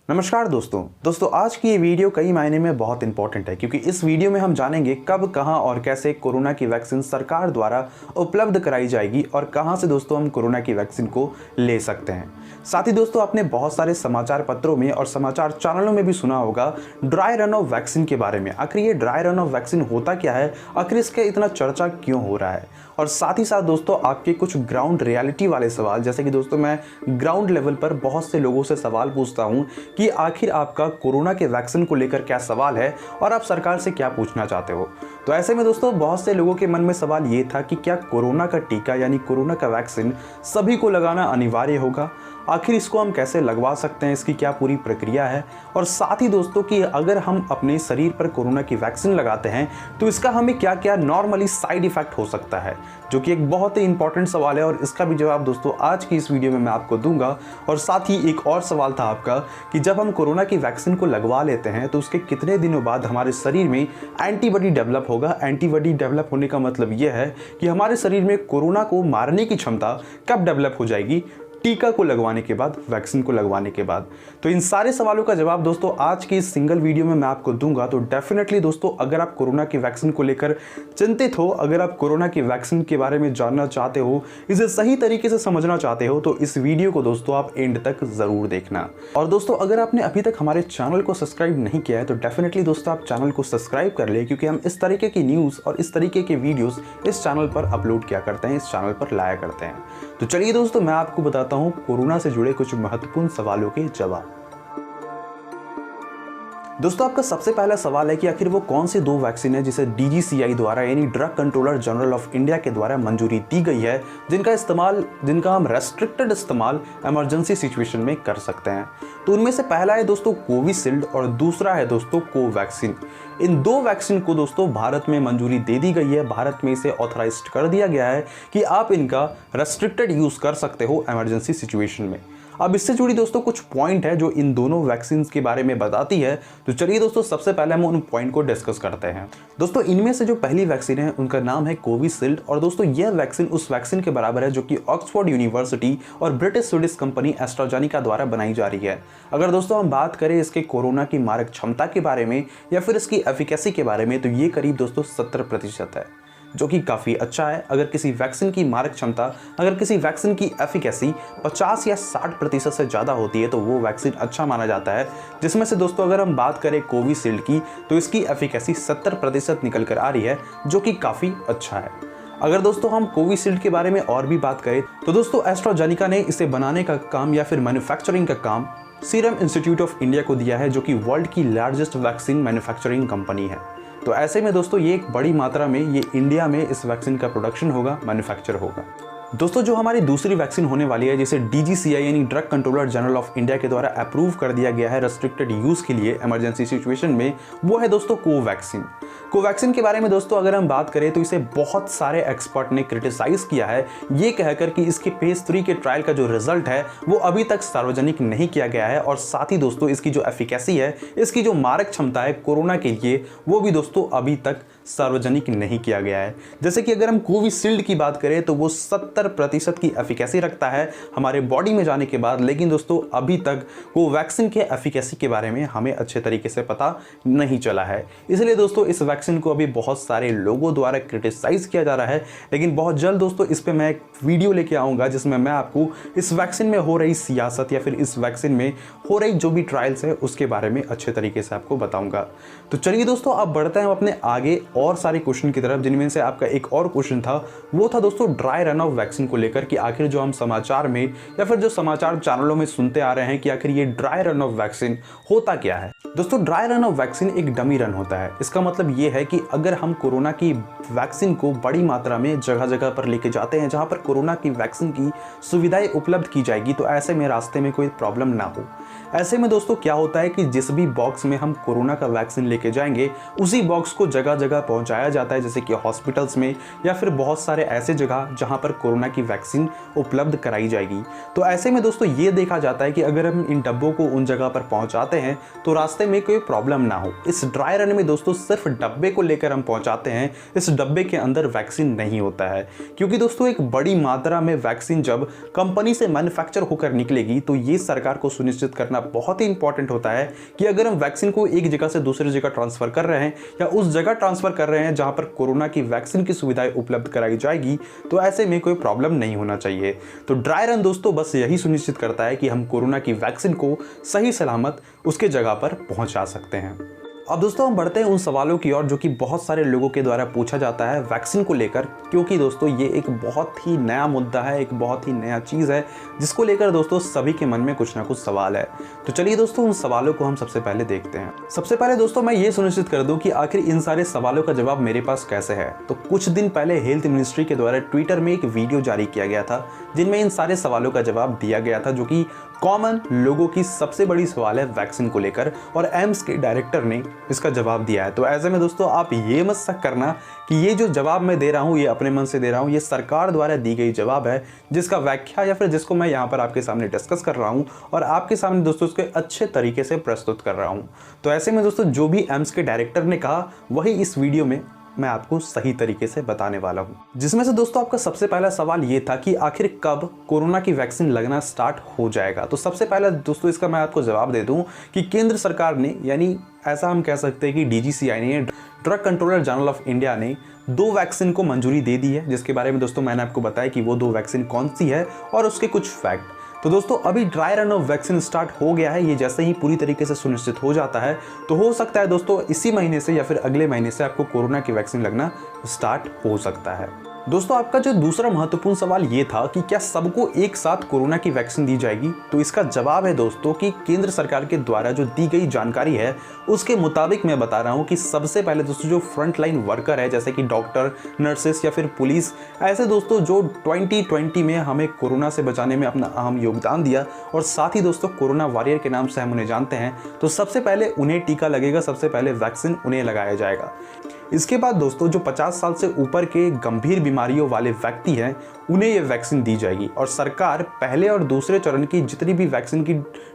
नमस्कार दोस्तों आज की ये वीडियो कई मायने में बहुत इंपॉर्टेंट है क्योंकि इस वीडियो में हम जानेंगे कब कहां और कैसे कोरोना की वैक्सीन सरकार द्वारा उपलब्ध कराई जाएगी और कहां से दोस्तों हम कोरोना की वैक्सीन को ले सकते हैं। साथ ही दोस्तों आपने बहुत सारे समाचार पत्रों में और समाचार चैनलों में भी सुना होगा ड्राई रन ऑफ वैक्सीन के बारे में। आखिर ये ड्राई रन ऑफ वैक्सीन होता क्या है, आखिर इसका इतना चर्चा क्यों हो रहा है, और साथ ही साथ दोस्तों आपके कुछ ग्राउंड रियलिटी वाले सवाल, जैसे कि दोस्तों मैं ग्राउंड लेवल पर बहुत से लोगों से सवाल पूछता हूं कि आखिर आपका कोरोना के वैक्सीन को लेकर क्या सवाल है और आप सरकार से क्या पूछना चाहते हो। तो ऐसे में दोस्तों बहुत से लोगों के मन में सवाल ये था कि क्या कोरोना का टीका यानी कोरोना का वैक्सीन सभी को लगाना अनिवार्य होगा, आखिर इसको हम कैसे लगवा सकते हैं, इसकी क्या पूरी प्रक्रिया है, और साथ ही दोस्तों कि अगर हम अपने शरीर पर कोरोना की वैक्सीन लगाते हैं तो इसका हमें क्या क्या नॉर्मली साइड इफेक्ट हो सकता है, जो कि एक बहुत ही इंपॉर्टेंट सवाल है और इसका भी जवाब दोस्तों आज की इस वीडियो में मैं आपको दूंगा। और साथ ही एक और सवाल था आपका कि जब हम कोरोना की वैक्सीन को लगवा लेते हैं तो उसके कितने दिनों बाद हमारे शरीर में एंटीबॉडी डेवलप होगा। एंटीबॉडी डेवलप होने का मतलब यह है कि हमारे शरीर में कोरोना को मारने की क्षमता कब डेवलप हो जाएगी, टीका को लगवाने के बाद, वैक्सीन को लगवाने के बाद। तो इन सारे सवालों का जवाब दोस्तों आज की इस सिंगल वीडियो में मैं आपको दूंगा। तो डेफिनेटली दोस्तों अगर आप कोरोना की वैक्सीन को लेकर चिंतित हो, अगर आप कोरोना की वैक्सीन के बारे में जानना चाहते हो, इसे सही तरीके से समझना चाहते हो, तो इस वीडियो को दोस्तों आप एंड तक जरूर देखना। और दोस्तों अगर आपने अभी तक हमारे चैनल को सब्सक्राइब नहीं किया है तो डेफिनेटली दोस्तों आप चैनल को सब्सक्राइब कर ले, क्योंकि हम इस तरीके की न्यूज़ और इस तरीके के वीडियोस इस चैनल पर अपलोड किया करते हैं, इस चैनल पर लाया करते हैं। तो चलिए दोस्तों मैं आपको बताता हूँ कोरोना से जुड़े कुछ महत्वपूर्ण सवालों के जवाब। दोस्तों आपका सबसे पहला सवाल है कि आखिर वो कौन सी दो वैक्सीन है जिसे DGCI द्वारा यानी drug controller general of India के द्वारा मंजूरी दी गई है, जिनका हम रेस्ट्रिक्टेड इस्तेमाल इमरजेंसी सिचुएशन में कर सकते हैं। तो उनमें से पहला है दोस्तों कोविशील्ड और दूसरा है दोस्तों कोवैक्सीन। इन दो वैक्सीन को दोस्तों भारत में मंजूरी दे दी गई है, भारत में इसे ऑथराइज्ड कर दिया गया है कि आप इनका रेस्ट्रिक्टेड यूज कर सकते हो इमरजेंसी सिचुएशन में। अब इससे जुड़ी दोस्तों कुछ पॉइंट है जो इन दोनों वैक्सीन के बारे में बताती है। तो चलिए दोस्तों सबसे पहले हम उन पॉइंट को डिस्कस करते हैं। दोस्तों इनमें से जो पहली वैक्सीन है उनका नाम है कोविशील्ड, और दोस्तों यह वैक्सीन उस वैक्सीन के बराबर है जो कि ऑक्सफोर्ड यूनिवर्सिटी और ब्रिटिश स्वीडिश कंपनी एस्ट्राजेनेका द्वारा बनाई जा रही है। अगर दोस्तों हम बात करें इसके कोरोना की मारक क्षमता के बारे में या फिर इसकी एफिकेसी के बारे में, तो ये करीब दोस्तों 70% है, जो कि काफ़ी अच्छा है। अगर किसी वैक्सीन की मारक क्षमता, अगर किसी वैक्सीन की एफिकेसी 50 या 60% से ज़्यादा होती है तो वो वैक्सीन अच्छा माना जाता है। जिसमें से दोस्तों अगर हम बात करें कोविशील्ड की तो इसकी एफिकेसी 70% निकल कर आ रही है, जो कि काफ़ी अच्छा है। अगर दोस्तों हम कोविशील्ड के बारे में और भी बात करें तो दोस्तों एस्ट्राजेनेका ने इसे बनाने का काम या फिर मैन्युफैक्चरिंग का काम सीरम इंस्टीट्यूट ऑफ इंडिया को दिया है, जो कि वर्ल्ड की लार्जेस्ट वैक्सीन मैन्युफैक्चरिंग कंपनी है। तो ऐसे में दोस्तों ये एक बड़ी मात्रा में ये इंडिया में इस वैक्सीन का प्रोडक्शन होगा, मैन्युफैक्चर होगा। दोस्तों जो हमारी दूसरी वैक्सीन होने वाली है जिसे DGCI यानी drug controller general of India के द्वारा अप्रूव कर दिया गया है रेस्ट्रिक्टेड यूज के लिए इमरजेंसी सिचुएशन में, वो है दोस्तों कोवैक्सीन। कोवैक्सीन के बारे में दोस्तों अगर हम बात करें तो इसे बहुत सारे एक्सपर्ट ने क्रिटिसाइज किया है, ये कहकर कि इसके फेज 3 के ट्रायल का जो रिजल्ट है वो अभी तक सार्वजनिक नहीं किया गया है, और साथ ही दोस्तों इसकी जो एफिकेसी है, इसकी जो मारक क्षमता है कोरोना के लिए, वो भी दोस्तों अभी तक सार्वजनिक नहीं किया गया है। जैसे कि अगर हम कोविशील्ड की बात करें तो वो 70% की एफिकेसी रखता है हमारे बॉडी में जाने के बाद, लेकिन दोस्तों अभी तक कोवैक्सीन के एफिकेसी के बारे में हमें अच्छे तरीके से पता नहीं चला है। इसलिए दोस्तों इस वैक्सीन को अभी बहुत सारे लोगों द्वारा क्रिटिसाइज किया जा रहा है, लेकिन बहुत जल्द दोस्तों इस पर मैं एक वीडियो लेके आऊँगा जिसमें मैं आपको इस वैक्सीन में हो रही सियासत या फिर इस वैक्सीन में हो रही जो भी ट्रायल्स है उसके बारे में अच्छे तरीके से आपको बताऊँगा। तो चलिए दोस्तों अब बढ़ते हैं अपने आगे और सारे क्वेश्चन की तरफ, जिनमें से आपका एक और क्वेश्चन था वो था दोस्तों ड्राई रन ऑफ वैक्सीन को लेकर कि आखिर जो हम समाचार में या फिर जो समाचार चैनलों में सुनते आ रहे हैं कि आखिर ये ड्राई रन ऑफ वैक्सीन होता क्या है। दोस्तों ड्राई रन ऑफ वैक्सीन एक डमी रन होता है। इसका मतलब ये है कि अगर हम कोरोना की वैक्सीन को बड़ी मात्रा में जगह जगह पर लेके जाते हैं जहां पर कोरोना की वैक्सीन की सुविधाएं उपलब्ध की जाएगी, तो ऐसे में रास्ते में कोई प्रॉब्लम ना हो। ऐसे में दोस्तों क्या होता है कि जिस भी बॉक्स में हम कोरोना का वैक्सीन लेके जाएंगे उसी बॉक्स को जगह जगह पहुंचाया जाता है, जैसे कि हॉस्पिटल्स में या फिर बहुत सारे ऐसे जगह जहां पर कोरोना की वैक्सीन उपलब्ध कराई जाएगी। तो ऐसे में दोस्तों ये देखा जाता है कि अगर हम इन डब्बों को उन जगह पर पहुंचाते हैं तो रास्ते में कोई प्रॉब्लम ना हो। इस ड्राई रन में दोस्तों सिर्फ डब्बे को लेकर हम पहुंचाते हैं, इस डब्बे के अंदर वैक्सीन नहीं होता है, क्योंकि दोस्तों एक बड़ी मात्रा में वैक्सीन जब कंपनी से मैन्युफैक्चर होकर निकलेगी तो ये सरकार को सुनिश्चित करना बहुत ही इंपॉर्टेंट होता है कि अगर हम वैक्सीन को एक जगह से दूसरी जगह ट्रांसफ़र कर रहे हैं या उस जगह ट्रांसफ़र कर रहे हैं जहां पर कोरोना की वैक्सीन की सुविधाएं उपलब्ध कराई जाएगी, तो ऐसे में कोई प्रॉब्लम नहीं होना चाहिए। तो ड्राई रन दोस्तों बस यही सुनिश्चित करता है कि हम कोरोना की वैक्सीन को सही सलामत उसके जगह पर पहुंचा सकते हैं। अब दोस्तों हम बढ़ते हैं उन सवालों की ओर जो कि बहुत सारे लोगों के द्वारा पूछा जाता है वैक्सीन को लेकर, क्योंकि दोस्तों ये एक बहुत ही नया मुद्दा है, एक बहुत ही नया चीज़ है जिसको लेकर दोस्तों सभी के मन में कुछ ना कुछ सवाल है। तो चलिए दोस्तों उन सवालों को हम सबसे पहले देखते हैं। सबसे पहले दोस्तों मैं ये सुनिश्चित कर दूं कि आखिर इन सारे सवालों का जवाब मेरे पास कैसे है। तो कुछ दिन पहले हेल्थ मिनिस्ट्री के द्वारा ट्विटर में एक वीडियो जारी किया गया था जिनमें इन सारे सवालों का जवाब दिया गया था, जो कि कॉमन लोगों की सबसे बड़ी सवाल है वैक्सीन को लेकर, और एम्स के डायरेक्टर ने इसका जवाब दिया है। तो ऐसे में दोस्तों आप ये मत शक करना कि ये जो जवाब मैं दे रहा हूँ ये अपने मन से दे रहा हूँ, ये सरकार द्वारा दी गई जवाब है जिसका व्याख्या या फिर जिसको मैं यहाँ पर आपके सामने डिस्कस कर रहा हूँ और आपके सामने दोस्तों उसके अच्छे तरीके से प्रस्तुत कर रहा हूँ। तो ऐसे में दोस्तों जो भी एम्स के डायरेक्टर ने कहा वही इस वीडियो में मैं आपको सही तरीके से बताने वाला हूं। जिसमें से दोस्तों आपका सबसे पहला सवाल ये था कि आखिर कब कोरोना की वैक्सीन लगना स्टार्ट हो जाएगा। तो सबसे पहला दोस्तों इसका मैं आपको जवाब दे दूं कि केंद्र सरकार ने, यानी ऐसा हम कह सकते हैं कि DGCI ने, drug controller general of India ने 2 वैक्सीन को मंजूरी दे दी है, जिसके बारे में दोस्तों मैंने आपको बताया कि वो 2 वैक्सीन कौन सी है और उसके कुछ फैक्ट। तो दोस्तों अभी dry run of vaccine start हो गया है। ये जैसे ही पूरी तरीके से सुनिश्चित हो जाता है तो हो सकता है दोस्तों इसी महीने से या फिर अगले महीने से आपको कोरोना की वैक्सीन लगना स्टार्ट हो सकता है। दोस्तों आपका जो दूसरा महत्वपूर्ण सवाल ये था कि क्या सबको एक साथ कोरोना की वैक्सीन दी जाएगी, तो इसका जवाब है दोस्तों कि केंद्र सरकार के द्वारा जो दी गई जानकारी है उसके मुताबिक मैं बता रहा हूँ कि सबसे पहले दोस्तों जो फ्रंट लाइन वर्कर है जैसे कि डॉक्टर, नर्सेस या फिर पुलिस, ऐसे दोस्तों जो 2020 में हमें कोरोना से बचाने में अपना अहम योगदान दिया और साथ ही दोस्तों कोरोना वॉरियर के नाम से हम उन्हें जानते हैं, तो सबसे पहले उन्हें टीका लगेगा, सबसे पहले वैक्सीन उन्हें लगाया जाएगा। इसके बाद दोस्तों जो 50 साल से ऊपर के गंभीर बीमारियों वाले व्यक्ति हैं उन्हें ये वैक्सीन दी जाएगी और सरकार पहले और दूसरे चरण की जितनी भी वैक्सीन की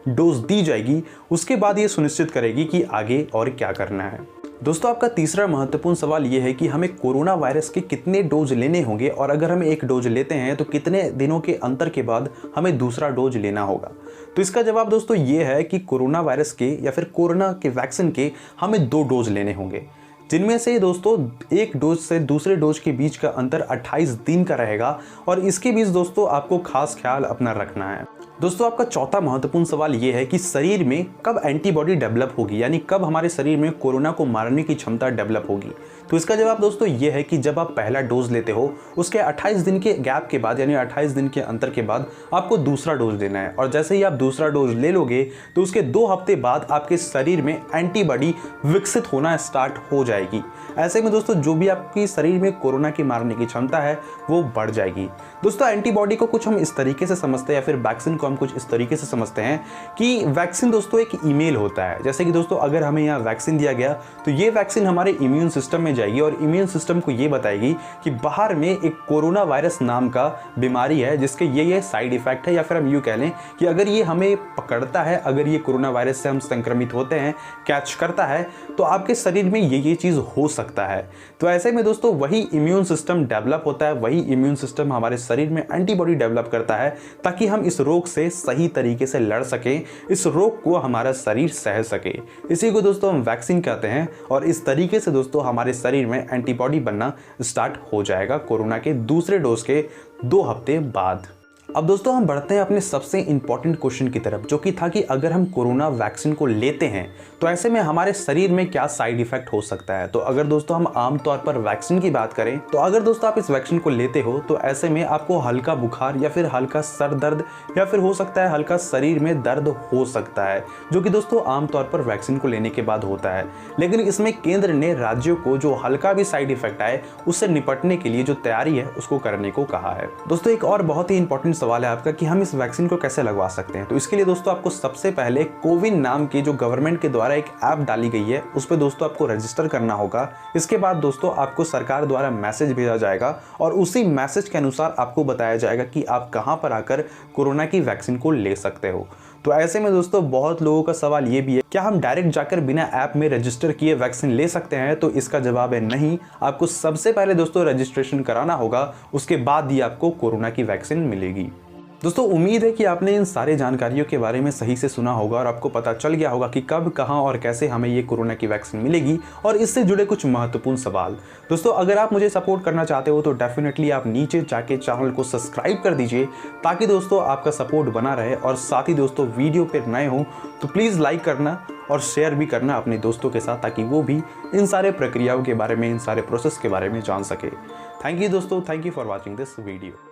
डोज दी जाएगी उसके बाद ये सुनिश्चित करेगी कि आगे और क्या करना है। दोस्तों आपका तीसरा महत्वपूर्ण सवाल ये है कि हमें कोरोना वायरस के कितने डोज लेने होंगे और अगर हम एक डोज लेते हैं तो कितने दिनों के अंतर के बाद हमें दूसरा डोज लेना होगा। तो इसका जवाब दोस्तों ये है कि कोरोना वायरस के या फिर कोरोना के वैक्सीन के हमें 2 डोज लेने होंगे, जिनमें से दोस्तों एक डोज से दूसरे डोज के बीच का अंतर 28 दिन का रहेगा और इसके बीच दोस्तों आपको खास ख्याल अपना रखना है। दोस्तों आपका चौथा महत्वपूर्ण सवाल ये है कि शरीर में कब एंटीबॉडी डेवलप होगी, यानी कब हमारे शरीर में कोरोना को मारने की क्षमता डेवलप होगी। तो इसका जवाब दोस्तों ये है कि जब आप पहला डोज लेते हो उसके 28 दिन के गैप के बाद, यानी 28 दिन के अंतर के बाद आपको दूसरा डोज लेना है और जैसे ही आप दूसरा डोज ले लोगे तो उसके 2 हफ्ते बाद आपके शरीर में एंटीबॉडी विकसित होना स्टार्ट हो जाएगी। ऐसे में दोस्तों जो भी आपकी शरीर में कोरोना की मारने की क्षमता है वो बढ़ जाएगी। दोस्तों एंटीबॉडी को कुछ हम इस तरीके से समझते हैं या फिर वैक्सीन को हम कुछ इस तरीके से समझते हैं कि वैक्सीन दोस्तों एक ईमेल होता है। जैसे कि दोस्तों अगर हमें यहाँ वैक्सीन दिया गया तो ये वैक्सीन हमारे इम्यून सिस्टम में जाएगी और इम्यून सिस्टम को ये बताएगी कि बाहर में एक कोरोना वायरस नाम का बीमारी है जिसके ये साइड इफेक्ट है, या फिर हम यूँ कह लें कि अगर ये हमें पकड़ता है, अगर ये कोरोना वायरस से हम संक्रमित होते हैं, कैच करता है, तो आपके शरीर में ये चीज़ हो सकता है। तो ऐसे में दोस्तों वही इम्यून सिस्टम डेवलप होता है, वही इम्यून सिस्टम हमारे शरीर में एंटीबॉडी डेवलप करता है ताकि हम इस रोग से सही तरीके से लड़ सकें, इस रोग को हमारा शरीर सह सके। इसी को दोस्तों हम वैक्सीन कहते हैं और इस तरीके से दोस्तों हमारे शरीर में एंटीबॉडी बनना स्टार्ट हो जाएगा कोरोना के दूसरे डोज के 2 हफ्ते बाद। अब दोस्तों हम बढ़ते हैं अपने सबसे इंपॉर्टेंट क्वेश्चन की तरफ, जो कि था कि अगर हम कोरोना वैक्सीन को लेते हैं तो ऐसे में हमारे शरीर में क्या साइड इफेक्ट हो सकता है। तो अगर दोस्तों हम आमतौर पर वैक्सीन की बात करें तो अगर दोस्तों आप इस वैक्सीन को लेते हो तो ऐसे में आपको हल्का बुखार या फिर हल्का सर दर्द या फिर हो सकता है हल्का शरीर में दर्द हो सकता है, जो कि दोस्तों आमतौर पर वैक्सीन को लेने के बाद होता है। लेकिन इसमें केंद्र ने राज्यों को जो हल्का भी साइड इफेक्ट आए उससे निपटने के लिए जो तैयारी है उसको करने को कहा है। दोस्तों एक और बहुत ही इंपॉर्टेंट सवाल है आपका कि हम इस वैक्सीन को कैसे लगवा सकते हैं। तो इसके लिए दोस्तों आपको सबसे पहले कोविन नाम की जो गवर्नमेंट के द्वारा एक ऐप डाली गई है उस पर दोस्तों आपको रजिस्टर करना होगा। इसके बाद दोस्तों आपको सरकार द्वारा मैसेज भेजा जाएगा और उसी मैसेज के अनुसार आपको बताया जाएगा कि आप कहां पर आकर कोरोना की वैक्सीन को ले सकते हो। तो ऐसे में दोस्तों बहुत लोगों का सवाल ये भी है, क्या हम डायरेक्ट जाकर बिना ऐप में रजिस्टर किए वैक्सीन ले सकते हैं। तो इसका जवाब है नहीं। आपको सबसे पहले दोस्तों रजिस्ट्रेशन कराना होगा, उसके बाद ही आपको कोरोना की वैक्सीन मिलेगी। दोस्तों उम्मीद है कि आपने इन सारे जानकारियों के बारे में सही से सुना होगा और आपको पता चल गया होगा कि कब, कहां और कैसे हमें ये कोरोना की वैक्सीन मिलेगी और इससे जुड़े कुछ महत्वपूर्ण सवाल। दोस्तों अगर आप मुझे सपोर्ट करना चाहते हो तो डेफिनेटली आप नीचे जाके चैनल को सब्सक्राइब कर दीजिए ताकि दोस्तों आपका सपोर्ट बना रहे। और साथ ही दोस्तों वीडियो पर नए हो तो प्लीज़ लाइक करना और शेयर भी करना अपने दोस्तों के साथ ताकि वो भी इन सारे प्रक्रियाओं के बारे में, इन सारे प्रोसेस के बारे में जान सके। थैंक यू दोस्तों, thank you for watching this video.